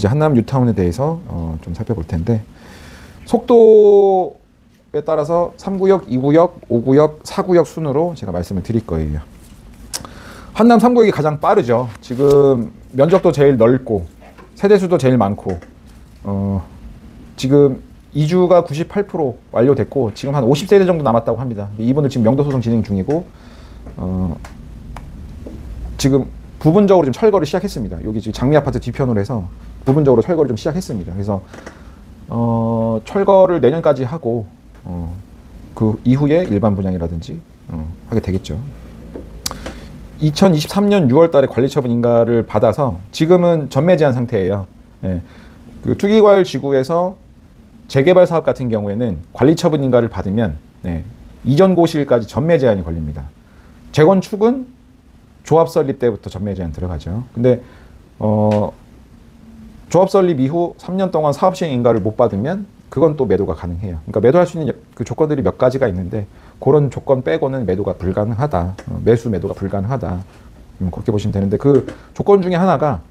이제 한남 뉴타운에 대해서 좀 살펴볼 텐데, 속도에 따라서 3구역, 2구역, 5구역, 4구역 순으로 제가 말씀을 드릴 거예요. 한남 3구역이 가장 빠르죠. 지금 면적도 제일 넓고 세대수도 제일 많고, 지금 이주가 98% 완료됐고 지금 한 50세대 정도 남았다고 합니다. 이분들 지금 명도 소송 진행 중이고, 지금 부분적으로 좀 철거를 시작했습니다. 여기 지금 장미 아파트 뒤편으로 해서 부분적으로 철거를 좀 시작했습니다. 그래서 철거를 내년까지 하고 그 이후에 일반 분양이라든지 하게 되겠죠. 2023년 6월 달에 관리처분 인가를 받아서 지금은 전매 제한 상태예요. 예. 그 투기과열 지구에서 재개발 사업 같은 경우에는 관리처분 인가를 받으면 이전 고시일까지 전매 제한이 걸립니다. 재건축은 조합 설립 때부터 전매 제한 들어가죠. 근데 조합 설립 이후 3년 동안 사업 시행 인가를 못 받으면 그건 또 매도가 가능해요. 그러니까 매도할 수 있는 그 조건들이 몇 가지가 있는데 그런 조건 빼고는 매도가 불가능하다. 매수 매도가 불가능하다. 그렇게 보시면 되는데, 그 조건 중에 하나가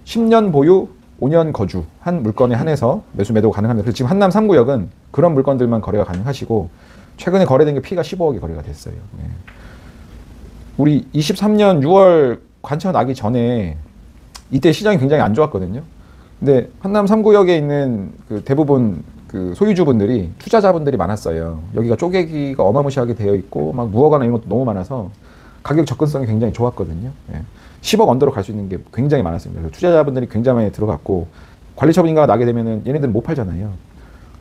10년 보유, 5년 거주 한 물건에 한해서 매수 매도가 가능합니다. 그래서 지금 한남 3구역은 그런 물건들만 거래가 가능하시고, 최근에 거래된 게 피가 15억이 거래가 됐어요. 네. 우리 23년 6월 관청 나기 전에 이때 시장이 굉장히 안 좋았거든요. 근데 한남 3구역에 있는 그 대부분 그 소유주분들이 투자자분들이 많았어요. 여기가 쪼개기가 어마무시하게 되어 있고 막 무허가나 이런 것도 너무 많아서 가격 접근성이 굉장히 좋았거든요. 예. 10억 언더로 갈 수 있는 게 굉장히 많았습니다. 그래서 투자자분들이 굉장히 많이 들어갔고, 관리처분 인가가 나게 되면은 얘네들은 못 팔잖아요.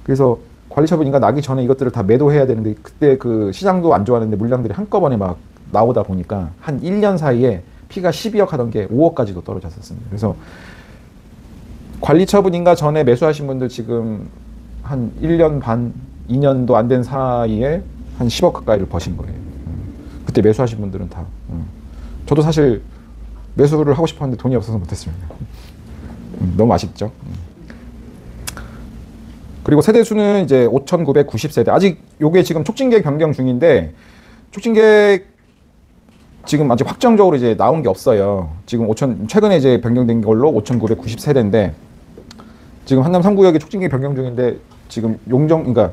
그래서 관리처분 인가 나기 전에 이것들을 다 매도해야 되는데, 그때 그 시장도 안 좋았는데 물량들이 한꺼번에 막 나오다 보니까 한 1년 사이에 피가 12억 하던 게 5억까지도 떨어졌었습니다. 그래서 관리처분 인가 전에 매수하신 분들 지금 한 1년 반, 2년도 안 된 사이에 한 10억 가까이를 버신 거예요. 그때 매수하신 분들은 다. 저도 사실 매수를 하고 싶었는데 돈이 없어서 못했습니다. 너무 아쉽죠. 그리고 세대수는 이제 5,990세대. 아직 요게 지금 촉진계획 변경 중인데, 촉진계획 지금 아직 확정적으로 이제 나온 게 없어요. 지금 최근에 이제 변경된 걸로 5,990세대인데, 지금 한남 3구역에 촉진계획 변경 중인데, 지금 그러니까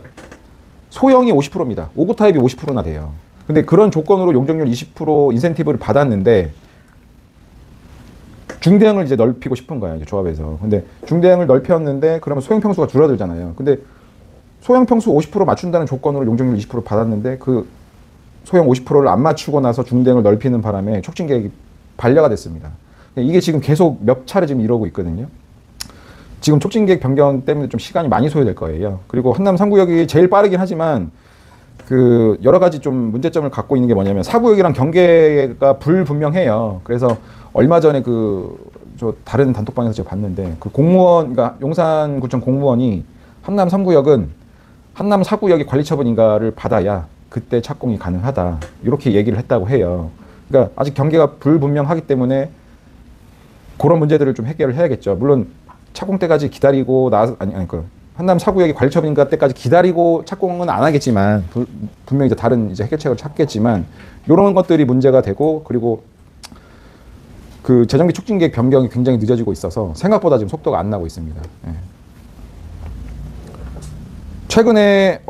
소형이 50%입니다. 5구 타입이 50%나 돼요. 근데 그런 조건으로 용적률 20% 인센티브를 받았는데, 중대형을 이제 넓히고 싶은 거야, 이제 조합에서. 근데 중대형을 넓혔는데, 그러면 소형 평수가 줄어들잖아요. 근데 소형 평수 50% 맞춘다는 조건으로 용적률 20% 받았는데, 그 소형 50%를 안 맞추고 나서 중대형을 넓히는 바람에 촉진계획이 반려가 됐습니다. 이게 지금 계속 몇 차례 지금 이러고 있거든요. 지금 촉진계획 변경 때문에 좀 시간이 많이 소요될 거예요. 그리고 한남 3구역이 제일 빠르긴 하지만 그 여러 가지 좀 문제점을 갖고 있는 게 뭐냐면, 4구역이랑 경계가 불분명해요. 그래서 얼마 전에 저 다른 단톡방에서 제가 봤는데, 그 공무원, 그러니까 용산구청 공무원이 한남 3구역은 한남 4구역이 관리처분 인가를 받아야 그때 착공이 가능하다, 이렇게 얘기를 했다고 해요. 그러니까 아직 경계가 불분명하기 때문에 그런 문제들을 좀 해결을 해야겠죠. 물론 착공 때까지 기다리고 한남 4구역이 관리처분 인가 때까지 기다리고 착공은 안 하겠지만, 분명히 이제 다른 이제 해결책을 찾겠지만, 이런 것들이 문제가 되고, 그리고 그 재정비 촉진계획 변경이 굉장히 늦어지고 있어서 생각보다 지금 속도가 안 나고 있습니다. 예. 최근에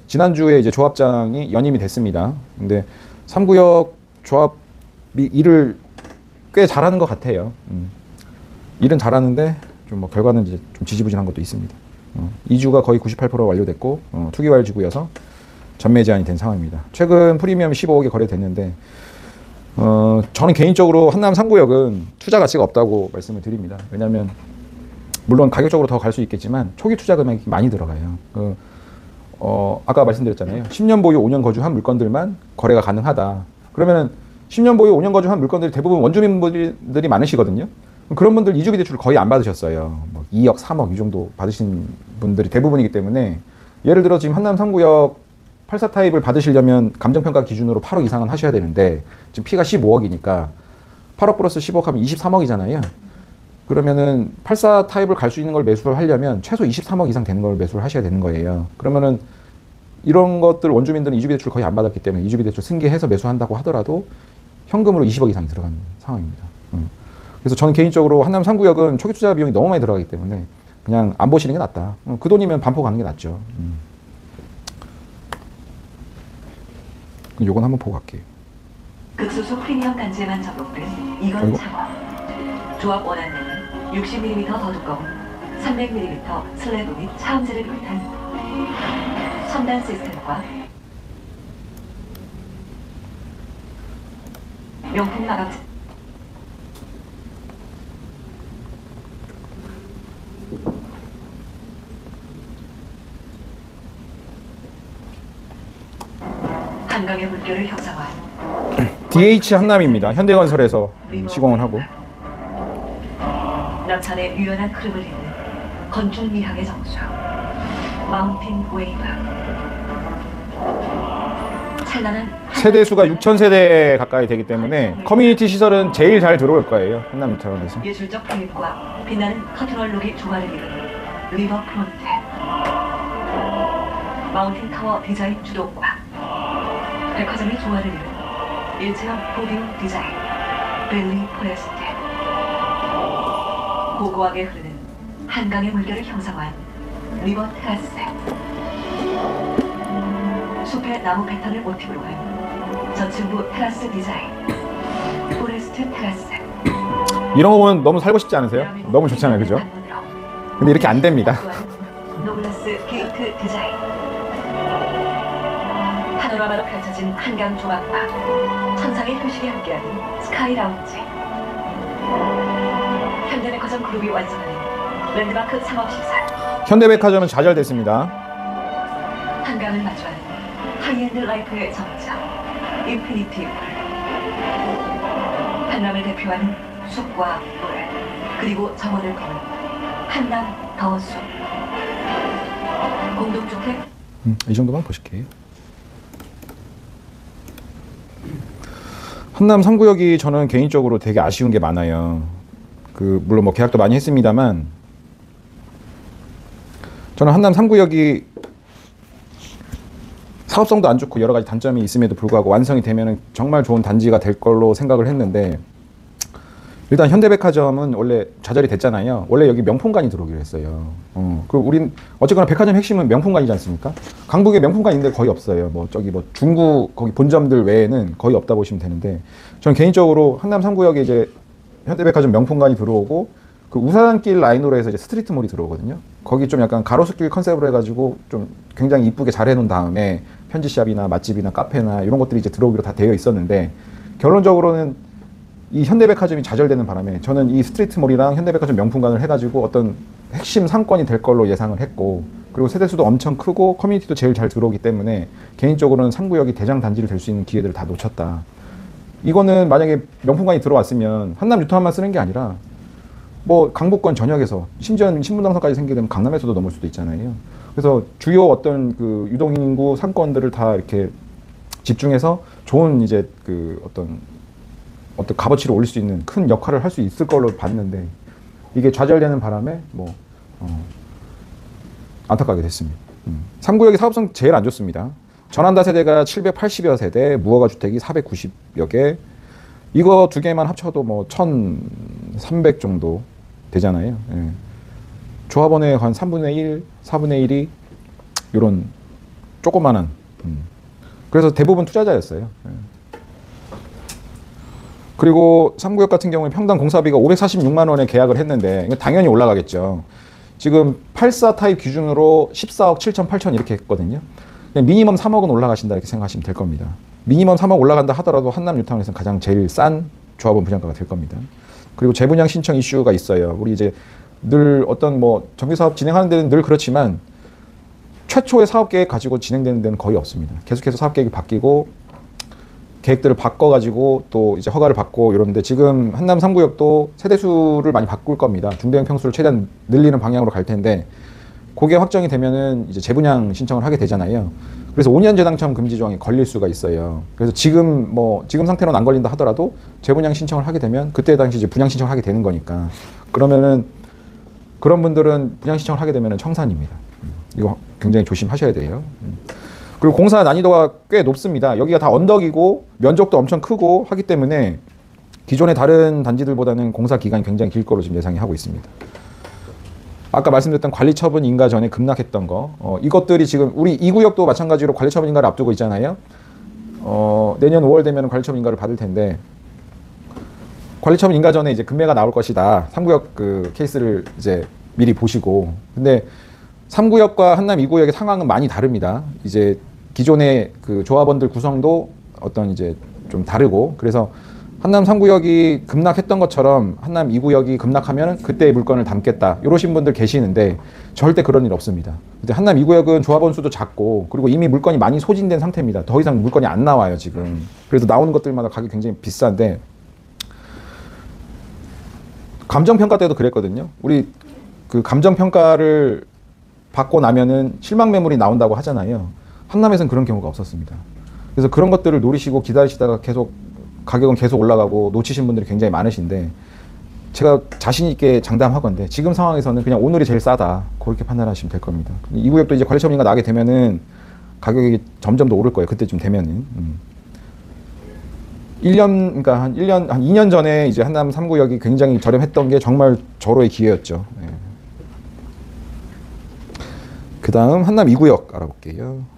지난주에 이제 조합장이 연임이 됐습니다. 근데 3구역 조합이 일을 꽤 잘하는 것 같아요. 일은 잘하는데 좀 뭐 결과는 이제 좀 지지부진한 것도 있습니다. 이주가 거의 98% 완료됐고, 투기과열 지구여서 전매 제한이 된 상황입니다. 최근 프리미엄 15억이 거래됐는데, 저는 개인적으로 한남 3구역은 투자 가치가 없다고 말씀을 드립니다. 왜냐하면 물론 가격적으로 더 갈 수 있겠지만 초기 투자 금액이 많이 들어가요. 아까 말씀드렸잖아요. 10년 보유 5년 거주한 물건들만 거래가 가능하다. 그러면은 10년 보유 5년 거주한 물건들이 대부분 원주민분들이 많으시거든요. 그런 분들 이주비 대출을 거의 안 받으셨어요. 뭐 2억, 3억 이 정도 받으신 분들이 대부분이기 때문에, 예를 들어 지금 한남 3구역 84 타입을 받으시려면 감정평가 기준으로 8억 이상은 하셔야 되는데, 지금 피가 15억이니까 8억 플러스 10억 하면 23억이잖아요. 그러면은 84 타입을 갈 수 있는 걸 매수를 하려면 최소 23억 이상 되는 걸 매수를 하셔야 되는 거예요. 그러면은 이런 것들 원주민들은 이주비 대출 거의 안 받았기 때문에 이주비 대출 승계해서 매수한다고 하더라도 현금으로 20억 이상이 들어가는 상황입니다. 그래서 저는 개인적으로 한남 3구역은 초기 투자 비용이 너무 많이 들어가기 때문에 그냥 안 보시는 게 낫다. 그 돈이면 반포 가는 게 낫죠. 요건 한번 보고 갈게요. 극소수 프리미엄 단지에만 접목된 이건 창업. 조합 원안내는 60mm 더 두꺼운 300mm 슬래브 및 차음제를 비롯한 첨단 시스템과 명품 마감 한강의 물결을 형상화한 DH 한남입니다. 현대건설에서 시공을 하고. 남산의 유연한 흐름을 잇는 건축 미학의 정수 마운틴 웨이브. 찬란한 세대수가 6,000세대 가까이 되기 때문에 커뮤니티 시설은 제일 잘 들어올 거예요. 한남 뉴타운에서. 예술적 그림과 빛나는 커튼월록이 조화를 이루는 리버프론트 마운틴 타워 디자인 주도과 백화점의 조화를 이루는 일체형 포디움 디자인 벨리 포레스트. 고고하게 흐르는 한강의 물결을 형상화한 리버 테라스. 숲의 나무 패턴을 모티브로 한 저층부 테라스 디자인 포레스트 테라스. 이런 거 보면 너무 살고 싶지 않으세요? 너무 좋잖아요, 그죠? 근데 이렇게 안 됩니다. 노블레스 게이트 디자인. 파노라마로 펼쳐진 한강 조각과 천상의 표식이 함께하는 스카이 라운지. 현대백화점 그룹이 완성하는 랜드마크 상업시설. 현대백화점은 좌절됐습니다. 한강을 마주하는 하이엔드 라이프의 정점 인피니티 풀. 한남을 대표하는 숲과 물 그리고 정원을 거는 한남 더숲. 공동주택 이 정도만 보실게요. 한남 3구역이 저는 개인적으로 되게 아쉬운 게 많아요. 물론 뭐 계약도 많이 했습니다만 저는 한남 3구역이 사업성도 안 좋고 여러 가지 단점이 있음에도 불구하고 완성이 되면 정말 좋은 단지가 될 걸로 생각을 했는데, 일단 현대백화점은 원래 좌절이 됐잖아요. 원래 여기 명품관이 들어오기로 했어요. 우린 어쨌거나 백화점 핵심은 명품관이지 않습니까? 강북에 명품관 있는데 거의 없어요. 저기 중구 거기 본점들 외에는 거의 없다 보시면 되는데, 저는 개인적으로 한남 3구역에 이제 현대백화점 명품관이 들어오고 그 우산길 라인으로 해서 이제 스트리트몰이 들어오거든요. 거기 좀 약간 가로수길 컨셉으로 해가지고 좀 굉장히 이쁘게 잘 해놓은 다음에 편지샵이나 맛집이나 카페나 이런 것들이 이제 들어오기로 다 되어 있었는데, 결론적으로는 이 현대백화점이 좌절되는 바람에 저는 이 스트리트몰이랑 현대백화점 명품관을 해가지고 어떤 핵심 상권이 될 걸로 예상을 했고, 그리고 세대수도 엄청 크고 커뮤니티도 제일 잘 들어오기 때문에 개인적으로는 3구역이 대장 단지를 될 수 있는 기회들을 다 놓쳤다. 이거는 만약에 명품관이 들어왔으면 한남 뉴타운만 쓰는 게 아니라 강북권 전역에서 심지어 신분당선까지 생기게 되면 강남에서도 넘을 수도 있잖아요. 그래서 주요 어떤 유동인구 상권들을 다 이렇게 집중해서 좋은 이제 어떤 값어치를 올릴 수 있는 큰 역할을 할 수 있을 걸로 봤는데, 이게 좌절되는 바람에 안타깝게 됐습니다. 3구역의 사업성 제일 안 좋습니다. 전환다 세대가 780여 세대, 무허가 주택이 490여 개. 이거 두 개만 합쳐도 1,300 정도 되잖아요. 예. 조합원의 한 3분의 1, 4분의 1이 이런 조그만한. 그래서 대부분 투자자였어요. 예. 그리고 3구역 같은 경우에 평당 공사비가 546만 원에 계약을 했는데, 이거 당연히 올라가겠죠. 지금 84 타입 기준으로 14억 7천 8천 이렇게 했거든요. 미니멈 3억은 올라가신다 이렇게 생각하시면 될 겁니다. 미니멈 3억 올라간다 하더라도 한남 뉴타운에서는 가장 제일 싼 조합원 분양가가 될 겁니다. 그리고 재분양 신청 이슈가 있어요. 우리 이제 늘 어떤 정비 사업 진행하는 데는 늘 그렇지만 최초의 사업 계획 가지고 진행되는 데는 거의 없습니다. 계속해서 사업 계획이 바뀌고 계획들을 바꿔가지고 또 이제 허가를 받고 이러는데, 지금 한남 3구역도 세대수를 많이 바꿀 겁니다. 중대형 평수를 최대한 늘리는 방향으로 갈 텐데, 그게 확정이 되면은 이제 재분양 신청을 하게 되잖아요. 그래서 5년 재당첨 금지 조항이 걸릴 수가 있어요. 그래서 지금 상태로는 안 걸린다 하더라도 재분양 신청을 하게 되면 그때 당시 이제 분양 신청을 하게 되는 거니까, 그러면은 그런 분들은 분양 신청을 하게 되면은 청산입니다. 이거 굉장히 조심하셔야 돼요. 그리고 공사 난이도가 꽤 높습니다. 여기가 다 언덕이고 면적도 엄청 크고 하기 때문에 기존의 다른 단지들보다는 공사 기간이 굉장히 길 거로 지금 예상이 하고 있습니다. 아까 말씀드렸던 관리처분 인가 전에 급락했던 거, 이것들이 지금 우리 이 구역도 마찬가지로 관리처분 인가를 앞두고 있잖아요. 내년 5월 되면 관리처분 인가를 받을 텐데, 관리처분 인가 전에 이제 금매가 나올 것이다. 3구역 그 케이스를 이제 미리 보시고. 근데 3구역과 한남 2구역의 상황은 많이 다릅니다. 이제 기존의 그 조합원들 구성도 어떤 이제 좀 다르고, 그래서 한남 3구역이 급락했던 것처럼 한남 2구역이 급락하면 그때의 물건을 담겠다, 이러신 분들 계시는데 절대 그런 일 없습니다. 근데 한남 2구역은 조합원 수도 작고, 그리고 이미 물건이 많이 소진된 상태입니다. 더 이상 물건이 안 나와요 지금. 그래서 나오는 것들마다 가격이 굉장히 비싼데, 감정평가 때도 그랬거든요. 우리 그 감정평가를 받고 나면은 실망 매물이 나온다고 하잖아요. 한남에서는 그런 경우가 없었습니다. 그래서 그런 것들을 노리시고 기다리시다가 계속 가격은 계속 올라가고 놓치신 분들이 굉장히 많으신데, 제가 자신 있게 장담하건대 지금 상황에서는 그냥 오늘이 제일 싸다, 그렇게 판단하시면 될 겁니다. 이 구역도 이제 관리처분인가 나게 되면은 가격이 점점 더 오를 거예요. 그때쯤 되면은. 1년, 그러니까 한 2년 전에 이제 한남 3구역이 굉장히 저렴했던 게 정말 절호의 기회였죠. 네. 그 다음 한남 2구역 알아볼게요.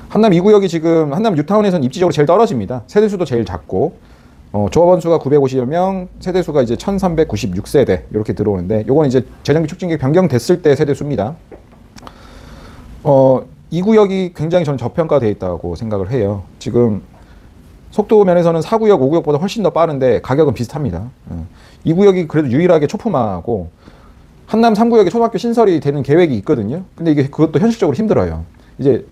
한남 2구역이 지금 한남 뉴타운에서는 입지적으로 제일 떨어집니다. 세대수도 제일 작고, 조합원 수가 950여 명, 세대수가 이제 1396세대 이렇게 들어오는데, 요건 이제 재정비 촉진계획 변경됐을 때 세대수입니다. 이 구역이 굉장히 저는 저평가되어 있다고 생각을 해요. 지금 속도 면에서는 4구역, 5구역보다 훨씬 더 빠른데 가격은 비슷합니다. 이 구역이 그래도 유일하게 초품화하고, 한남 3구역에 초등학교 신설이 되는 계획이 있거든요. 근데 이게 그것도 현실적으로 힘들어요. 이제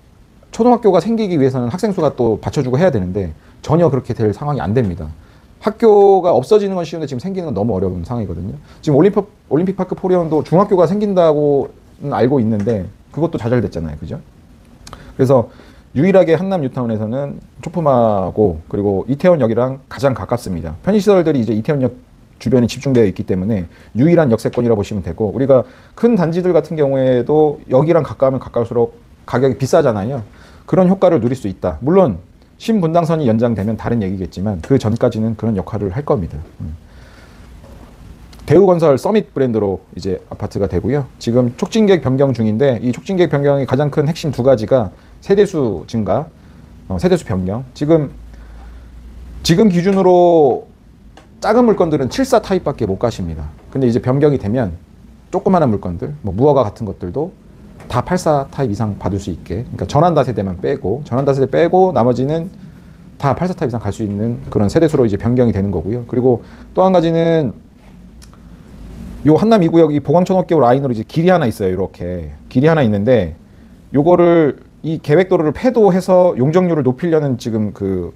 초등학교가 생기기 위해서는 학생 수가 또 받쳐주고 해야 되는데 전혀 그렇게 될 상황이 안 됩니다. 학교가 없어지는 건 쉬운데 지금 생기는 건 너무 어려운 상황이거든요. 지금 올림픽파크 포리온도 중학교가 생긴다고는 알고 있는데 그것도 좌절됐잖아요. 그죠? 그래서 유일하게 한남 뉴타운에서는 초품화고, 그리고 이태원역이랑 가장 가깝습니다. 편의시설들이 이제 이태원역 주변에 집중되어 있기 때문에 유일한 역세권이라고 보시면 되고, 우리가 큰 단지들 같은 경우에도 여기랑 가까우면 가까울수록 가격이 비싸잖아요. 그런 효과를 누릴 수 있다. 물론 신분당선이 연장되면 다른 얘기겠지만 그 전까지는 그런 역할을 할 겁니다. 대우건설 서밋 브랜드로 이제 아파트가 되고요. 지금 촉진계획 변경 중인데, 이 촉진계획 변경의 가장 큰 핵심 두 가지가 세대수 증가, 세대수 변경. 지금 기준으로 작은 물건들은 74 타입밖에 못 가십니다. 근데 이제 변경이 되면 조그마한 물건들, 뭐 무허가 같은 것들도 다 84 타입 이상 받을 수 있게, 그러니까 전환다 세대만 빼고, 전환다 세대 빼고 나머지는 다 84 타입 이상 갈 수 있는 그런 세대수로 이제 변경이 되는 거고요. 그리고 또 한 가지는 요 한남 2구역이 보광천옥교 라인으로 이제 길이 하나 있어요. 이렇게 길이 하나 있는데, 요거를 이 계획도로를 폐도해서 용적률을 높이려는 지금 그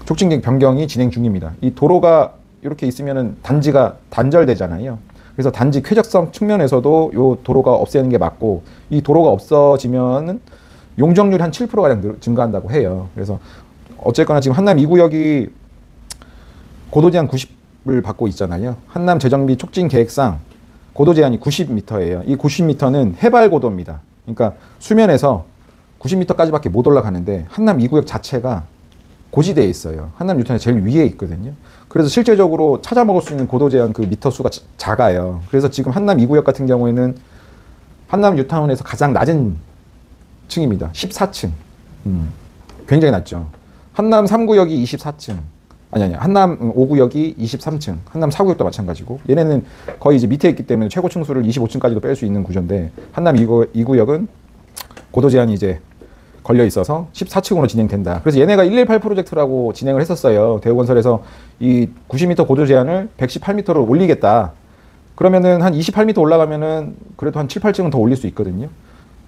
촉진계획 변경이 진행 중입니다. 이 도로가 이렇게 있으면은 단지가 단절되잖아요. 그래서 단지 쾌적성 측면에서도 요 도로가 없애는 게 맞고, 이 도로가 없어지면은 용적률이 한 7%가량 증가한다고 해요. 그래서 어쨌거나 지금 한남 2구역이 고도 제한 90을 받고 있잖아요. 한남 재정비 촉진 계획상 고도 제한이 90m예요. 이 90m는 해발 고도입니다. 그러니까 수면에서 90m까지밖에 못 올라가는데, 한남 2구역 자체가 고지대에 있어요. 한남 뉴타운의 제일 위에 있거든요. 그래서 실제적으로 찾아 먹을 수 있는 고도 제한 그 미터 수가 작아요. 그래서 지금 한남 2구역 같은 경우에는 한남 뉴타운에서 가장 낮은 층입니다. 14층. 굉장히 낮죠. 한남 3구역이 24층. 아니, 한남 5구역이 23층. 한남 4구역도 마찬가지고. 얘네는 거의 이제 밑에 있기 때문에 최고 층수를 25층까지도 뺄 수 있는 구조인데, 한남 2구역은 고도 제한이 이제 걸려 있어서 14층으로 진행된다. 그래서 얘네가 118 프로젝트라고 진행을 했었어요. 대우건설에서 이 90m 고도 제한을 118m로 올리겠다. 그러면은 한 28m 올라가면은 그래도 한 7, 8층은 더 올릴 수 있거든요.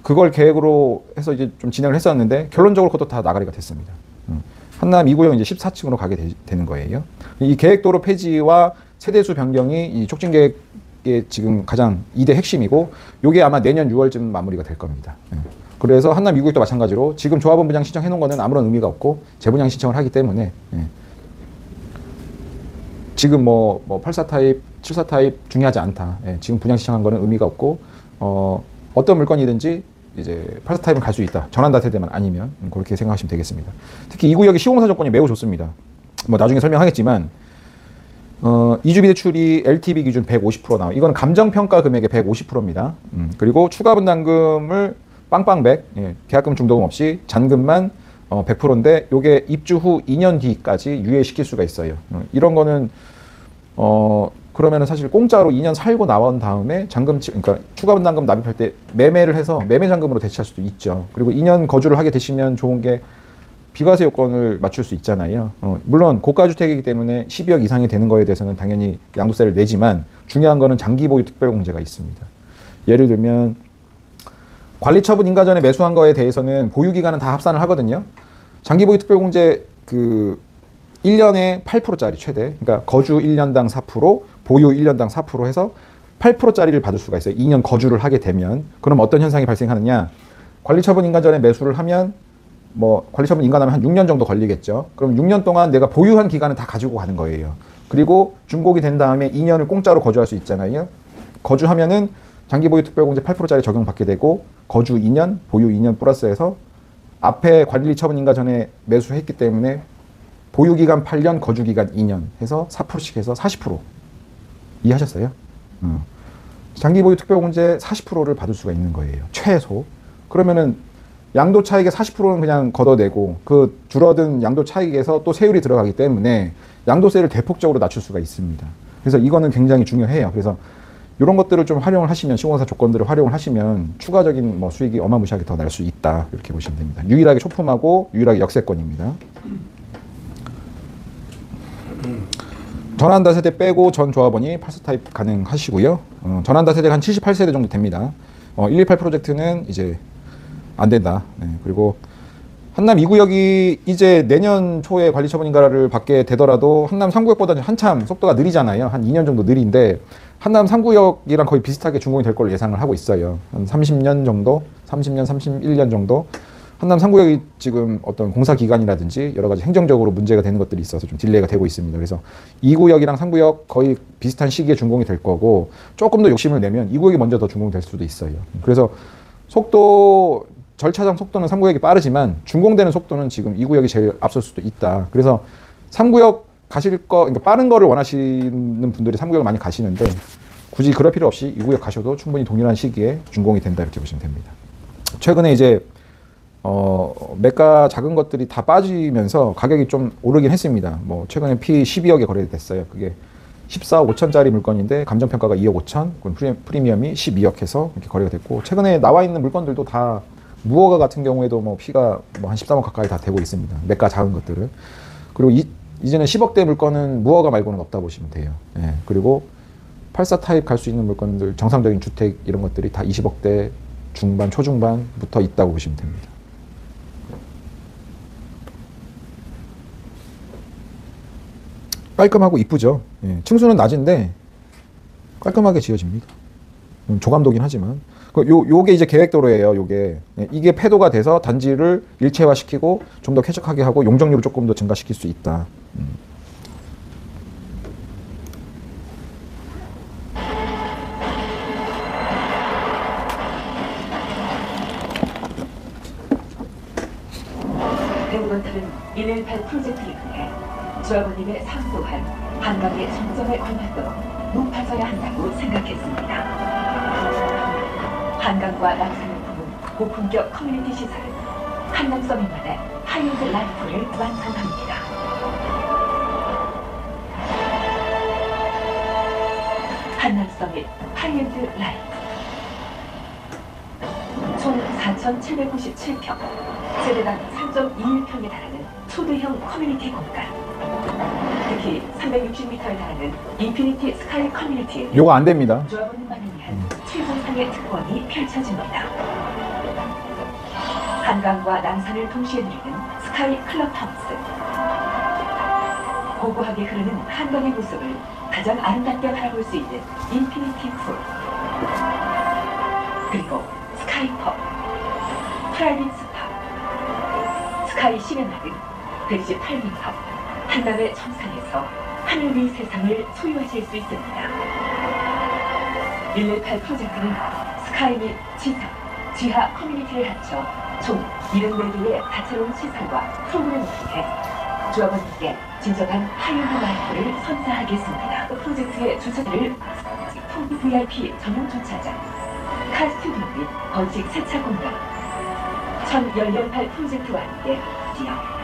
그걸 계획으로 해서 이제 좀 진행을 했었는데, 결론적으로 그것도 다 나가리가 됐습니다. 한남 2구역 이제 14층으로 가게 되는 거예요. 이 계획도로 폐지와 세대수 변경이 이 촉진계획의 지금 가장 2대 핵심이고, 요게 아마 내년 6월쯤 마무리가 될 겁니다. 그래서 한남 2구역도 마찬가지로 지금 조합원 분양 신청해 놓은 거는 아무런 의미가 없고 재분양 신청을 하기 때문에, 지금 뭐 84 타입, 74 타입 중요하지 않다. 지금 분양 신청한 거는 의미가 없고, 어떤 물건이든지 이제 84 타입은 갈 수 있다. 전환다 세대만 아니면, 그렇게 생각하시면 되겠습니다. 특히 이 구역의 시공사 조건이 매우 좋습니다. 뭐 나중에 설명하겠지만 이주비 대출이 LTV 기준 150% 나와. 이건 감정평가 금액의 150%입니다. 그리고 추가 분담금을 빵빵백, 예, 계약금 중도금 없이 잔금만 100%인데 요게 입주 후 2년 뒤까지 유예시킬 수가 있어요. 이런 거는 그러면은 사실 공짜로 2년 살고 나온 다음에 그러니까 추가 분담금 납입할 때 매매를 해서 매매 잔금으로 대체할 수도 있죠. 그리고 2년 거주를 하게 되시면 좋은 게 비과세 요건을 맞출 수 있잖아요. 물론 고가주택이기 때문에 12억 이상이 되는 거에 대해서는 당연히 양도세를 내지만 중요한 거는 장기 보유 특별공제가 있습니다. 예를 들면 관리처분 인가 전에 매수한 거에 대해서는 보유기간은 다 합산을 하거든요. 장기 보유 특별공제 1년에 8%짜리 최대, 그러니까 거주 1년당 4%, 보유 1년당 4% 해서 8%짜리를 받을 수가 있어요. 2년 거주를 하게 되면. 그럼 어떤 현상이 발생하느냐? 관리처분 인가 전에 매수를 하면 관리처분 인가하면 한 6년 정도 걸리겠죠. 그럼 6년 동안 내가 보유한 기간은 다 가지고 가는 거예요. 그리고 준공이 된 다음에 2년을 공짜로 거주할 수 있잖아요. 거주하면은 장기보유 특별공제 8%짜리 적용받게 되고 거주 2년, 보유 2년 플러스해서 앞에 관리처분 인가 전에 매수했기 때문에 보유기간 8년, 거주기간 2년 해서 4%씩 해서 40%. 이해하셨어요? 장기보유 특별공제 40%를 받을 수가 있는 거예요. 최소. 그러면은 양도 차익의 40%는 그냥 걷어내고 그 줄어든 양도 차익에서 또 세율이 들어가기 때문에 양도세를 대폭적으로 낮출 수가 있습니다. 그래서 이거는 굉장히 중요해요. 그래서 이런 것들을 좀 활용을 하시면, 시공사 조건들을 활용을 하시면 추가적인 수익이 어마무시하게 더 날 수 있다. 이렇게 보시면 됩니다. 유일하게 초품하고 유일하게 역세권입니다. 전환다 세대 빼고 전 조합원이 8사 타입 가능하시고요. 전환다 세대가 한 78세대 정도 됩니다. 128 프로젝트는 이제 안 된다. 네, 그리고 한남 2구역이 이제 내년 초에 관리처분 인가를 받게 되더라도 한남 3구역보다는 한참 속도가 느리잖아요. 한 2년 정도 느린데 한남 3구역이랑 거의 비슷하게 준공이 될 걸로 예상을 하고 있어요. 한 30년 정도, 30년, 31년 정도. 한남 3구역이 지금 어떤 공사 기간이라든지 여러 가지 행정적으로 문제가 되는 것들이 있어서 좀 딜레이가 되고 있습니다. 그래서 2구역이랑 3구역 거의 비슷한 시기에 준공이 될 거고 조금 더 욕심을 내면 2구역이 먼저 더 준공될 수도 있어요. 그래서 절차상 속도는 3구역이 빠르지만 준공되는 속도는 지금 2구역이 제일 앞설 수도 있다. 그래서 3구역 그러니까 빠른 거를 원하시는 분들이 3구역을 많이 가시는데 굳이 그럴 필요 없이 2구역 가셔도 충분히 동일한 시기에 준공이 된다. 이렇게 보시면 됩니다. 최근에 이제 매가 작은 것들이 다 빠지면서 가격이 좀 오르긴 했습니다. 최근에 P12억에 거래됐어요. 그게 14억 5천짜리 물건인데 감정평가가 2억 5천, 프리미엄이 12억 해서 이렇게 거래가 됐고, 최근에 나와 있는 물건들도 다 무허가 같은 경우에도 P가 한 13억 가까이 다 되고 있습니다. 매가 작은 것들을. 그리고 이제는 10억대 물건은 무허가 말고는 없다 보시면 돼요. 예. 그리고 84 타입 갈 수 있는 물건들, 정상적인 주택 이런 것들이 다 20억대 중반, 초중반부터 있다고 보시면 됩니다. 깔끔하고 이쁘죠. 예. 층수는 낮은데 깔끔하게 지어집니다. 조감도긴 하지만. 요게 이제 계획도로예요. 이게 폐도가 돼서 단지를 일체화시키고 좀 더 쾌적하게 하고 용적률을 조금 더 증가시킬 수 있다. 대우건설은 118 프로젝트를 통해 조합원님의 삶 또한 한강의 정점에 걸맞도록 높아져야 한다고 생각했습니다. 한강과 남산을 품은 고품격 커뮤니티 시설은 한남 서민만의 하이엔드 라이프를 완성합니다. 한남 서민 하이엔드 라이프 총 4,797평, 세대당 3.21평에 달하는 초대형 커뮤니티 공간. 특히 360m에 달하는 인피니티 스카이 커뮤니티에 요거 안 됩니다. 조합원만을 위한 최고상의 특권이 펼쳐집니다. 한강과 남산을 동시에 누리는 스카이 클럽하우스. 고고하게 흐르는 한강의 모습을 가장 아름답게 바라볼 수 있는 인피니티 풀. 그리고 스카이펍, 프라이빗 스파, 스카이 시네마 등 118m 한남의 정상에서 하늘 위 세상을 소유하실 수 있습니다. 118 프로젝트는 스카이 및 지상, 지하 커뮤니티를 합쳐 총 74개의 다채로운 시설과 프로그램을 통해 조합원님께 진정한 하이엔드 라이프를 선사하겠습니다. 프로젝트의 주차들을 VIP 전용 주차장, 카스튜딩 및 번식 세차 공간, 1018 프로젝트와 함께 지역.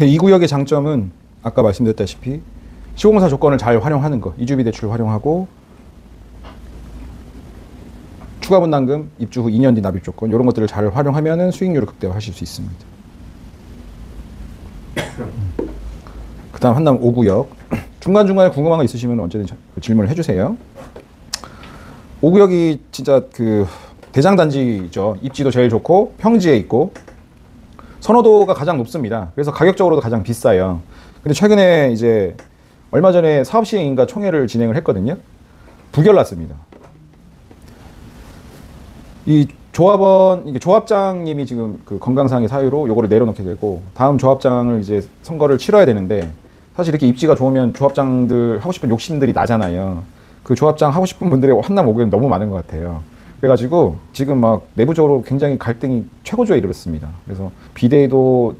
이 구역의 장점은 아까 말씀드렸다시피 시공사 조건을 잘 활용하는 거, 이주비 대출 활용하고 추가 분담금, 입주 후 2년 뒤 납입 조건 이런 것들을 잘 활용하면 수익률을 극대화하실 수 있습니다. 그 다음 한남 5구역. 중간중간에 궁금한 거 있으시면 언제든 질문을 해주세요. 5구역이 진짜 그 대장단지죠. 입지도 제일 좋고 평지에 있고 선호도가 가장 높습니다. 그래서 가격적으로도 가장 비싸요. 근데 최근에 이제 얼마 전에 사업시행인가 총회를 진행을 했거든요. 부결났습니다. 이 조합원, 이게 조합장님이 지금 그 건강상의 사유로 요거를 내려놓게 되고 다음 조합장을 이제 선거를 치러야 되는데 사실 이렇게 입지가 좋으면 조합장들 하고 싶은 욕심들이 나잖아요. 그 조합장 하고 싶은 분들의 한남 5구역이 너무 많은 것 같아요. 그래가지고 지금 막 내부적으로 굉장히 갈등이 최고조에 이르렀습니다. 그래서 비대위도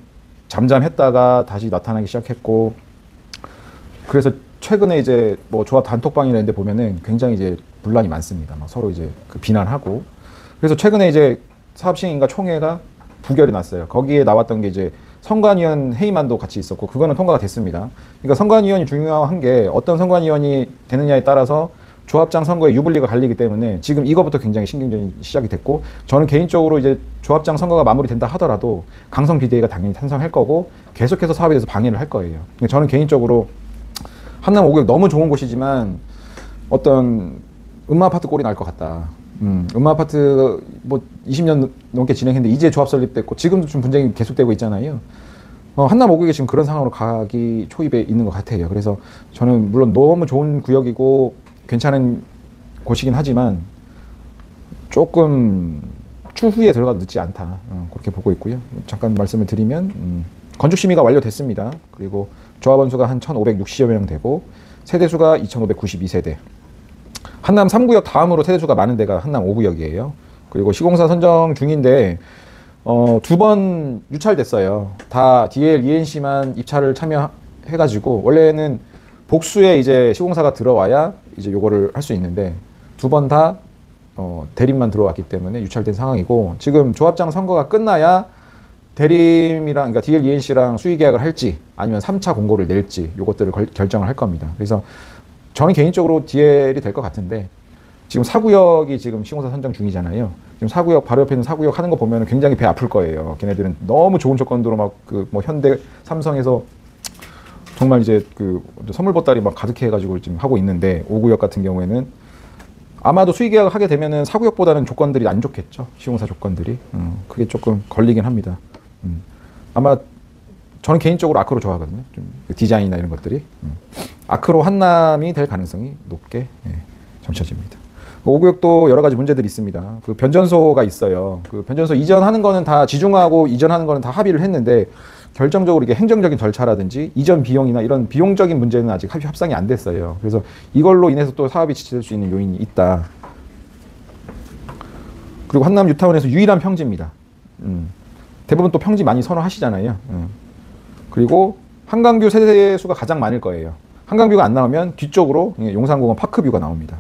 잠잠했다가 다시 나타나기 시작했고 그래서 최근에 이제 뭐 조합 단톡방이나 이런 데 보면은 굉장히 이제 분란이 많습니다. 막 서로 이제 그 비난하고 그래서 최근에 이제 사업시행인가 총회가 부결이 났어요. 거기에 나왔던 게 이제 선관위원 회의만도 같이 있었고 그거는 통과가 됐습니다. 그러니까 선관위원이 중요한 게 어떤 선관위원이 되느냐에 따라서 조합장 선거의 유불리가 갈리기 때문에 지금 이거부터 굉장히 신경전이 시작이 됐고 저는 개인적으로 이제 조합장 선거가 마무리된다 하더라도 강성 비대위가 당연히 탄생할 거고 계속해서 사업에 대해서 방해를 할 거예요. 저는 개인적으로 한남 5구역 너무 좋은 곳이지만 어떤 음마아파트 꼴이 날 것 같다. 음마아파트 뭐 20년 넘게 진행했는데 이제 조합 설립됐고 지금도 좀 분쟁이 계속되고 있잖아요. 한남 5구역이 지금 그런 상황으로 가기 초입에 있는 것 같아요. 그래서 저는 물론 너무 좋은 구역이고 괜찮은 곳이긴 하지만 조금 추후에 들어가도 늦지 않다. 그렇게 보고 있고요. 잠깐 말씀을 드리면 건축 심의가 완료됐습니다. 그리고 조합원 수가 한 1,560여 명 되고 세대수가 2,592세대. 한남 3구역 다음으로 세대수가 많은 데가 한남 5구역이에요. 그리고 시공사 선정 중인데 2번 유찰됐어요. 다 DL, ENC만 입찰을 참여해가지고 원래는 복수에 이제 시공사가 들어와야 이제 요거를 할 수 있는데 2번 다 대림만 들어왔기 때문에 유찰된 상황이고 지금 조합장 선거가 끝나야 대림이랑 그러니까 DL, ENC랑 수의 계약을 할지 아니면 3차 공고를 낼지 요것들을 결정을 할 겁니다. 그래서 저는 개인적으로 DL이 될 것 같은데 지금 4구역이 지금 시공사 선정 중이잖아요. 지금 4구역 바로 옆에 있는 4구역 하는 거 보면 굉장히 배 아플 거예요. 걔네들은 너무 좋은 조건으로 막 그 뭐 현대, 삼성에서 정말 이제 그 선물 보따리 막 가득해 가지고 지금 하고 있는데 5구역 같은 경우에는 아마도 수의 계약을 하게 되면은 4구역보다는 조건들이 안 좋겠죠. 시공사 조건들이. 그게 조금 걸리긴 합니다. 아마 저는 개인적으로 아크로 좋아하거든요. 좀 디자인이나 이런 것들이. 아크로 한남이 될 가능성이 높게 점쳐집니다. 5구역도 여러 가지 문제들이 있습니다. 그 변전소가 있어요. 그 변전소 이전하는 거는 다 지중하고 이전하는 거는 다 합의를 했는데 결정적으로 이게 행정적인 절차라든지 이전 비용이나 이런 비용적인 문제는 아직 협상이 안 됐어요. 그래서 이걸로 인해서 또 사업이 지체될 수 있는 요인이 있다. 그리고 한남 뉴타운에서 유일한 평지입니다. 대부분 또 평지 많이 선호하시잖아요. 그리고 한강뷰 세대수가 가장 많을 거예요. 한강뷰가 안 나오면 뒤쪽으로 용산공원 파크뷰가 나옵니다.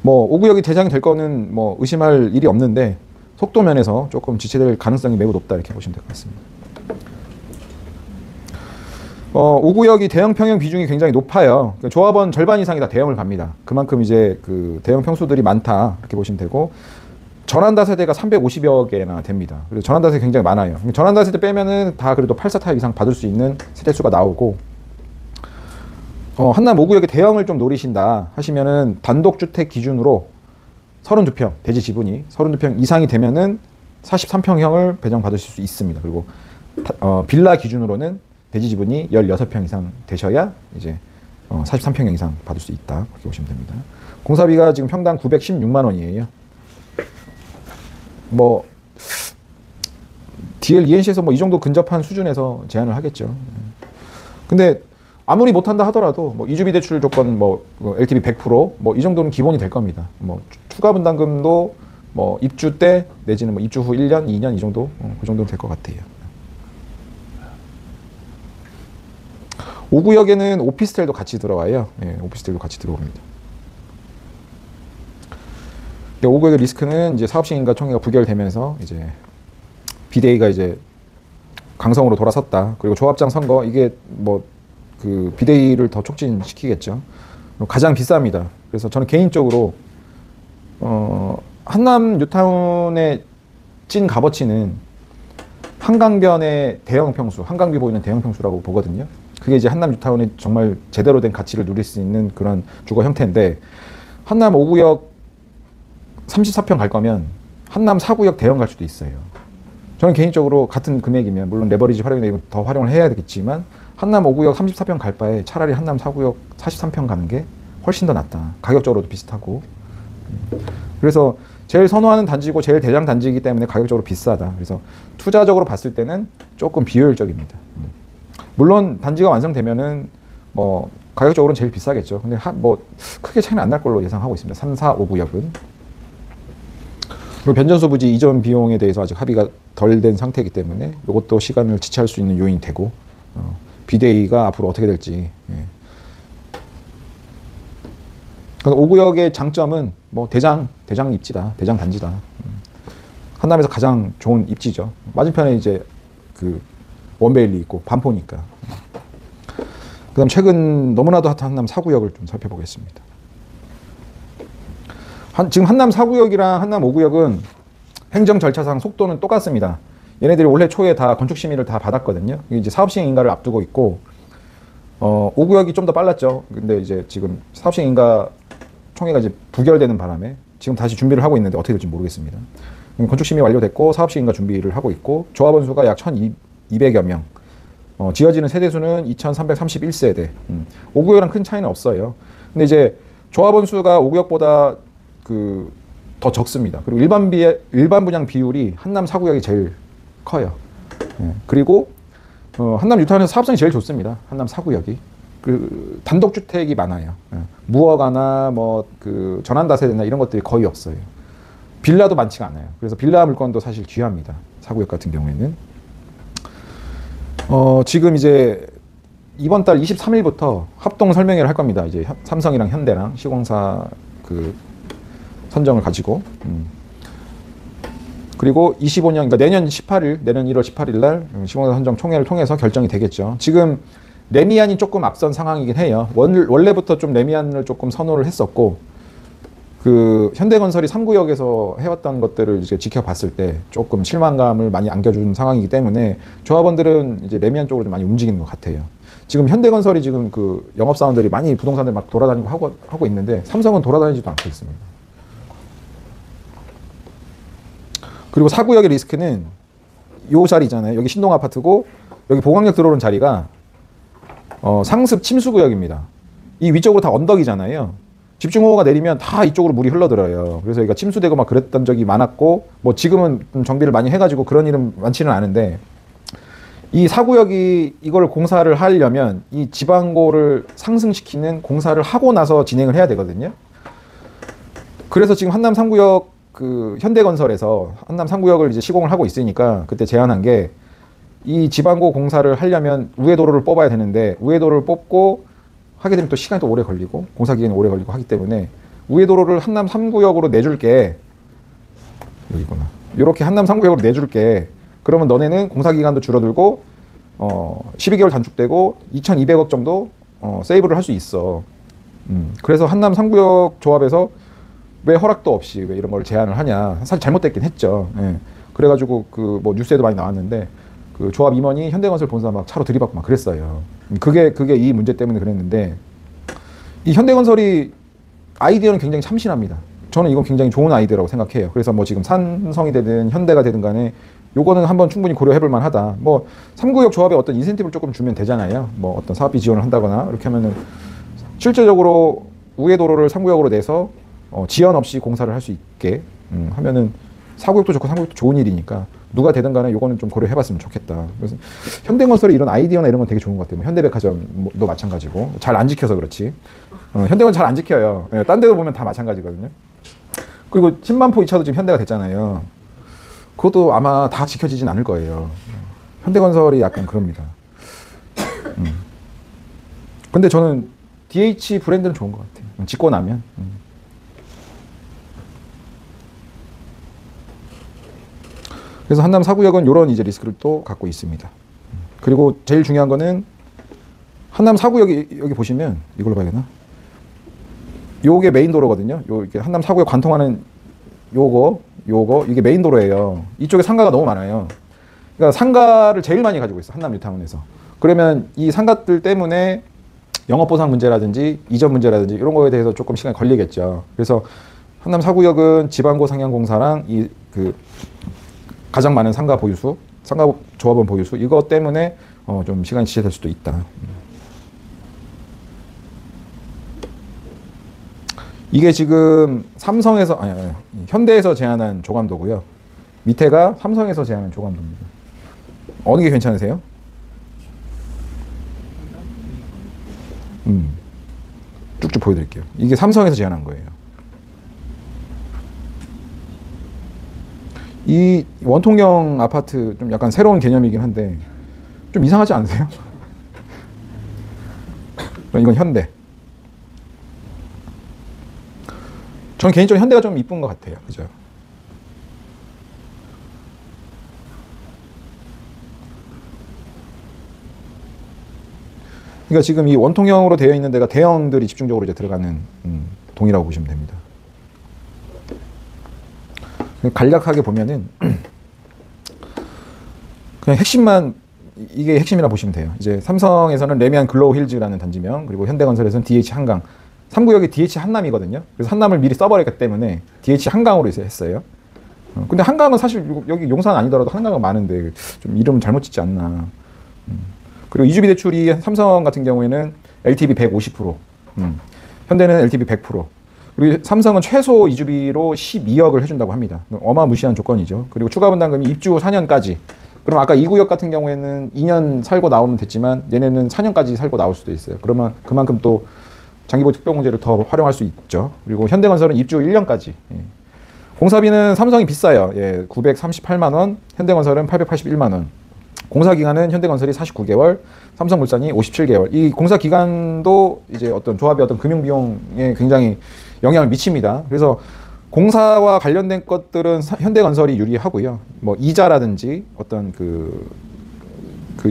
뭐 5구역이 대장이 될 거는 뭐 의심할 일이 없는데 속도 면에서 조금 지체될 가능성이 매우 높다 이렇게 보시면 될 것 같습니다. 5구역이 대형 평형 비중이 굉장히 높아요. 그러니까 조합원 절반 이상이 다 대형을 갑니다. 그만큼 이제 그 대형 평수들이 많다 이렇게 보시면 되고 전환다 세대가 350여 개나 됩니다. 그리고 전환다 세대 굉장히 많아요. 전환다 세대 빼면은 다 그래도 8사 타입 이상 받을 수 있는 세대수가 나오고 한남 5구역의 대형을 좀 노리신다 하시면은 단독주택 기준으로 32평 대지 지분이 32평 이상이 되면은 43평형을 배정받으실 수 있습니다. 그리고 빌라 기준으로는 대지 지분이 16평 이상 되셔야 이제 43평형 이상 받을 수 있다 그렇게 보시면 됩니다. 공사비가 지금 평당 916만 원이에요. 뭐 DL, ENC에서 뭐 이 정도 근접한 수준에서 제한을 하겠죠. 근데 아무리 못한다 하더라도 뭐 이주비 대출 조건 뭐 LTV 100% 뭐 이 정도는 기본이 될 겁니다. 뭐 추가 분담금도 뭐 입주 때 내지는 뭐 입주 후 1년, 2년 이 정도, 그 정도는 될 것 같아요. 5구역에는 오피스텔도 같이 들어와요. 예, 오피스텔도 같이 들어옵니다. 5구역의 리스크는 이제 사업시행인가 총회가 부결되면서 이제 비대위가 이제 강성으로 돌아섰다. 그리고 조합장 선거 이게 뭐 그 비대위를 더 촉진시키겠죠. 가장 비쌉니다. 그래서 저는 개인적으로 한남 뉴타운의 찐 값어치는 한강변의 대형 평수, 한강뷰 보이는 대형 평수라고 보거든요. 그게 이제 한남 뉴타운이 정말 제대로 된 가치를 누릴 수 있는 그런 주거 형태인데, 한남 5구역 34평 갈 거면 한남 4구역 대형 갈 수도 있어요. 저는 개인적으로 같은 금액이면 물론 레버리지 활용이 더 활용을 해야 되겠지만 한남 5구역 34평 갈 바에 차라리 한남 4구역 43평 가는 게 훨씬 더 낫다. 가격적으로도 비슷하고. 그래서 제일 선호하는 단지고 제일 대장 단지이기 때문에 가격적으로 비싸다. 그래서 투자적으로 봤을 때는 조금 비효율적입니다. 물론 단지가 완성되면은 뭐 가격적으로는 제일 비싸겠죠. 근데 뭐 크게 차이는 안 날 걸로 예상하고 있습니다. 3, 4, 5구역은. 그리고 변전소 부지 이전 비용에 대해서 아직 합의가 덜 된 상태이기 때문에 이것도 시간을 지체할 수 있는 요인이 되고, 비대위가 앞으로 어떻게 될지. 예. 그러니까 5구역의 장점은 뭐 대장 입지다, 대장 단지다. 한남에서 가장 좋은 입지죠. 맞은편에 이제 그 원베일리 있고 반포니까. 그다음 최근 너무나도 핫한 한남 4구역을 좀 살펴보겠습니다. 지금 한남 4구역이랑 한남 5구역은 행정 절차상 속도는 똑같습니다. 얘네들이 올해 초에 다 건축 심의를 다 받았거든요. 이제 사업 시행 인가를 앞두고 있고, 5구역이 좀 더 빨랐죠. 근데 이제 지금 사업 시행 인가 총회가 이제 부결되는 바람에 지금 다시 준비를 하고 있는데 어떻게 될지 모르겠습니다. 건축 심의 완료됐고 사업 시행 인가 준비를 하고 있고, 조합원 수가 약 1,200여 명. 지어지는 세대 수는 2,331세대. 5구역이랑 큰 차이는 없어요. 근데 이제 조합원 수가 5구역보다 더 적습니다. 그리고 일반 분양 비율이 한남 4구역이 제일 커요. 예. 그리고 한남 뉴타운에서 사업성이 제일 좋습니다. 한남 4구역이. 단독주택이 많아요. 예. 무허가나 뭐 전환다세대나 이런 것들이 거의 없어요. 빌라도 많지가 않아요. 그래서 빌라 물건도 사실 귀합니다. 4구역 같은 경우에는. 지금 이제 이번 달 23일부터 합동 설명회를 할 겁니다. 이제 삼성이랑 현대랑 시공사 선정을 가지고. 그리고 25년, 그러니까 내년 1월 18일 날 시공사 선정 총회를 통해서 결정이 되겠죠. 지금 레미안이 조금 앞선 상황이긴 해요. 원래부터 좀 레미안을 조금 선호를 했었고, 현대건설이 3구역에서 해왔던 것들을 이제 지켜봤을 때 조금 실망감을 많이 안겨준 상황이기 때문에 조합원들은 이제 레미안 쪽으로 좀 많이 움직이는 것 같아요. 지금 현대건설이 지금 영업사원들이 많이 부동산을 막 돌아다니고 하고 있는데, 삼성은 돌아다니지도 않고 있습니다. 그리고 4구역의 리스크는 요 자리잖아요. 여기 신동아파트고 여기 보강역 들어오는 자리가 상습 침수구역입니다. 이 위쪽으로 다 언덕이잖아요. 집중호우가 내리면 다 이쪽으로 물이 흘러들어요. 그래서 여기가 침수되고 막 그랬던 적이 많았고, 뭐 지금은 좀 정비를 많이 해가지고 그런 일은 많지는 않은데, 이 4구역이 이걸 공사를 하려면 이 지방고를 상승시키는 공사를 하고 나서 진행을 해야 되거든요. 그래서 지금 한남 3구역 현대건설에서 한남 3구역을 이제 시공을 하고 있으니까 그때 제안한 게, 이 지방고 공사를 하려면 우회도로를 뽑아야 되는데 우회도로를 뽑고 하게 되면 또 시간이 또 오래 걸리고 공사 기간이 오래 걸리고 하기 때문에 우회도로를 한남 3구역으로 내줄게. 여기구나. 이렇게 한남 3구역으로 내줄게. 그러면 너네는 공사 기간도 줄어들고 12개월 단축되고 2,200억 정도 세이브를 할 수 있어. 그래서 한남 3구역 조합에서 왜 허락도 없이 왜 이런 걸 제안을 하냐. 사실 잘못됐긴 했죠. 예. 그래가지고 뭐 뉴스에도 많이 나왔는데 조합 임원이 현대건설 본사 막 차로 들이받고 막 그랬어요. 그게 이 문제 때문에 그랬는데, 이 현대건설이 아이디어는 굉장히 참신합니다. 저는 이건 굉장히 좋은 아이디어라고 생각해요. 그래서 뭐 지금 삼성이 되든 현대가 되든 간에 요거는 한번 충분히 고려해 볼 만하다. 뭐 3구역 조합에 어떤 인센티브를 조금 주면 되잖아요. 뭐 어떤 사업비 지원을 한다거나 이렇게 하면은 실질적으로 우회도로를 3구역으로 내서 지연 없이 공사를 할 수 있게 하면은 4구역도 좋고 3구역도 좋은 일이니까 누가 되든 간에 요거는 좀 고려해 봤으면 좋겠다. 그래서 현대건설이 이런 아이디어나 이런 건 되게 좋은 것 같아요. 현대백화점도 마찬가지고. 잘 안 지켜서 그렇지. 현대건 잘 안 지켜요. 딴 데도 보면 다 마찬가지거든요. 그리고 10만 포 이차도 지금 현대가 됐잖아요. 그것도 아마 다 지켜지진 않을 거예요. 현대건설이 약간 그럽니다. 근데 저는 DH 브랜드는 좋은 것 같아요. 짓고 나면. 그래서 한남 사구역은 이런 이제 리스크를 또 갖고 있습니다. 그리고 제일 중요한 거는 한남 사구역이 여기 보시면 이걸로 봐야겠나? 요게 메인 도로거든요. 요 이렇게 한남 사구역 관통하는 요거 이게 메인 도로예요. 이쪽에 상가가 너무 많아요. 그러니까 상가를 제일 많이 가지고 있어. 한남 뉴타운에서. 그러면 이 상가들 때문에 영업 보상 문제라든지 이전 문제라든지 이런 거에 대해서 조금 시간이 걸리겠죠. 그래서 한남 사구역은 지방고 상향공사랑 이 그 가장 많은 상가 보유수, 상가 조합원 보유수 이것 때문에 좀 시간이 지체될 수도 있다. 이게 지금 삼성에서 아니, 현대에서 제안한 조감도고요. 밑에가 삼성에서 제안한 조감도입니다. 어느 게 괜찮으세요? 쭉쭉 보여드릴게요. 이게 삼성에서 제안한 거예요. 이 원통형 아파트 좀 약간 새로운 개념이긴 한데 좀 이상하지 않으세요? 이건 현대. 저는 개인적으로 현대가 좀 이쁜 것 같아요. 그죠? 그러니까 지금 이 원통형으로 되어 있는 데가 대형들이 집중적으로 이제 들어가는 동이라고 보시면 됩니다. 간략하게 보면은 그냥 핵심만 이게 핵심이라 보시면 돼요. 이제 삼성에서는 레미안 글로우 힐즈라는 단지명, 그리고 현대건설에서는 DH 한강. 3구역이 DH 한남이거든요. 그래서 한남을 미리 써버렸기 때문에 DH 한강으로 이제 했어요. 근데 한강은 사실 여기 용산 아니더라도 한강은 많은데 좀 이름을 잘못 짓지 않나. 그리고 이주비 대출이 삼성 같은 경우에는 LTV 150%, 현대는 LTV 100%. 그리고 삼성은 최소 이주비로 12억을 해준다고 합니다. 어마무시한 조건이죠. 그리고 추가 분담금이 입주 후 4년까지. 그럼 아까 2구역 같은 경우에는 2년 살고 나오면 됐지만 얘네는 4년까지 살고 나올 수도 있어요. 그러면 그만큼 또 장기보유 특별공제를 더 활용할 수 있죠. 그리고 현대건설은 입주 1년까지. 예. 공사비는 삼성이 비싸요. 예, 938만 원, 현대건설은 881만 원. 공사기간은 현대건설이 49개월, 삼성물산이 57개월. 이 공사기간도 이제 어떤 조합의 어떤 금융비용에 굉장히 영향을 미칩니다. 그래서 공사와 관련된 것들은 현대건설이 유리하고요. 뭐 이자라든지 어떤 그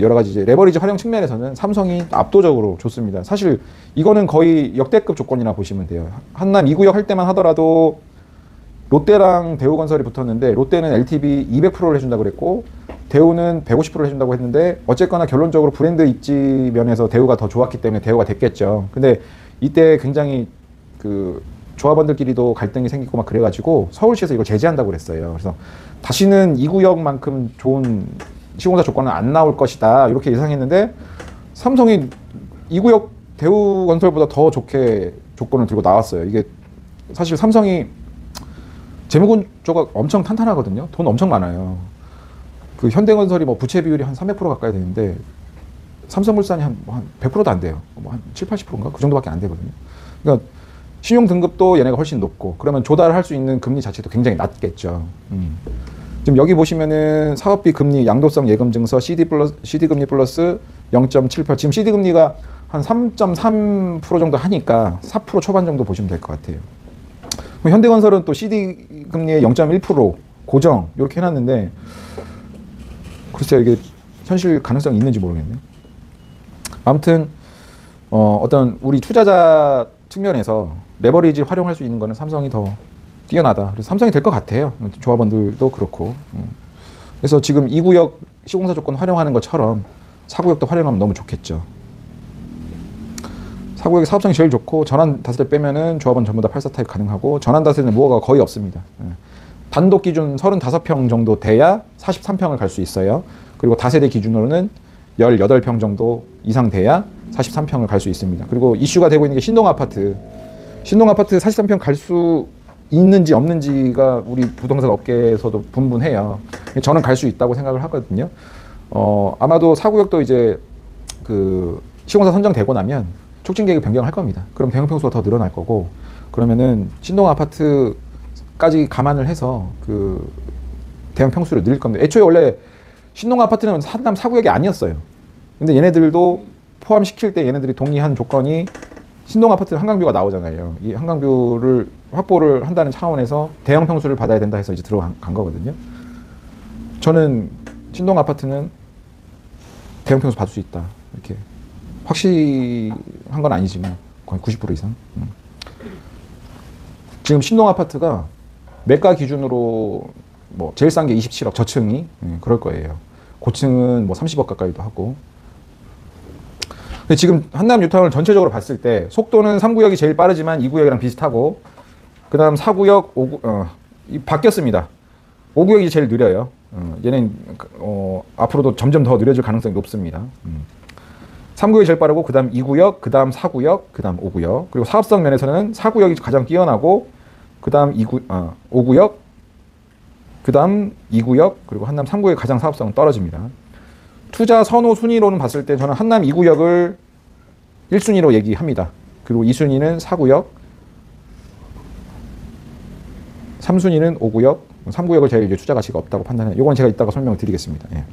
여러 가지 이제 레버리지 활용 측면에서는 삼성이 압도적으로 좋습니다. 사실 이거는 거의 역대급 조건이라 보시면 돼요. 한남 2구역 할 때만 하더라도 롯데랑 대우건설이 붙었는데 롯데는 LTV 200%를 해준다고 그랬고 대우는 150%를 해준다고 했는데 어쨌거나 결론적으로 브랜드 입지 면에서 대우가 더 좋았기 때문에 대우가 됐겠죠. 근데 이때 굉장히 그 조합원들끼리도 갈등이 생기고 막 그래가지고 서울시에서 이걸 제재한다고 그랬어요. 그래서 다시는 2구역만큼 좋은 시공사 조건은 안 나올 것이다 이렇게 예상했는데 삼성이 2구역 대우건설보다 더 좋게 조건을 들고 나왔어요. 이게 사실 삼성이 재무구조가 엄청 탄탄하거든요. 돈 엄청 많아요. 그 현대건설이 뭐 부채 비율이 한 300% 가까이 되는데 삼성물산이 한 100%도 안 돼요. 뭐 한 7, 80%인가? 그 정도밖에 안 되거든요. 그러니까 신용 등급도 얘네가 훨씬 높고 그러면 조달할 수 있는 금리 자체도 굉장히 낮겠죠. 지금 여기 보시면은 사업비 금리 양도성 예금 증서 CD 금리 플러스 0.78. 지금 CD 금리가 한 3.3% 정도 하니까 4% 초반 정도 보시면 될 것 같아요. 현대건설은 또 CD 금리의 0.1% 고정 이렇게 해놨는데 글쎄요 이게 현실 가능성이 있는지 모르겠네요. 아무튼 어떤 우리 투자자 측면에서 레버리지 활용할 수 있는 거는 삼성이 더 뛰어나다. 그래서 삼성이 될 것 같아요. 조합원들도 그렇고. 그래서 지금 2구역 시공사 조건 활용하는 것처럼 4구역도 활용하면 너무 좋겠죠. 4구역의 사업성이 제일 좋고 전환 다세대 빼면은 조합원 전부 다 84 타입 가능하고 전환 다세대는 무허가가 거의 없습니다. 단독 기준 35평 정도 돼야 43평을 갈 수 있어요. 그리고 다세대 기준으로는 18평 정도 이상 돼야 43평을 갈 수 있습니다. 그리고 이슈가 되고 있는 게 신동아파트. 신동아파트 43평 갈 수 있는지 없는지가 우리 부동산 업계에서도 분분해요. 저는 갈 수 있다고 생각을 하거든요. 아마도 4구역도 이제 그 시공사 선정되고 나면 촉진 계획 변경할 겁니다. 그럼 대형 평수가 더 늘어날 거고 그러면은 신동 아파트 까지 감안을 해서 그 대형 평수를 늘릴 겁니다. 애초에 원래 신농 아파트는 한남 4구역이 아니었어요. 근데 얘네들도 포함시킬 때 얘네들이 동의한 조건이 신동 아파트 한강뷰가 나오잖아요. 이 한강뷰를 확보를 한다는 차원에서 대형 평수를 받아야 된다 해서 이제 들어간 거거든요. 저는 신동 아파트는 대형 평수 받을 수 있다. 이렇게 확실한 건 아니지만 거의 90% 이상. 지금 신동 아파트가 매가 기준으로 뭐 제일 싼 게 27억 저층이 그럴 거예요. 고층은 뭐 30억 가까이도 하고. 근데 지금 한남 뉴타운을 전체적으로 봤을 때 속도는 3구역이 제일 빠르지만 2구역이랑 비슷하고 그다음 4구역, 5구 바뀌었습니다. 5구역이 제일 느려요. 얘는 앞으로도 점점 더 느려질 가능성이 높습니다. 3구역이 제일 빠르고 그다음 2구역, 그다음 4구역, 그다음 5구역. 그리고 사업성 면에서는 4구역이 가장 뛰어나고 그다음 5구역, 그다음 2구역, 그리고 한남 3구역의 가장 사업성은 떨어집니다. 투자 선호 순위로는 봤을 때 저는 한남 2구역을 1순위로 얘기합니다. 그리고 2순위는 4구역, 3순위는 5구역, 3구역을 제일 투자 가치가 없다고 판단해요. 이건 제가 이따가 설명을 드리겠습니다. 예.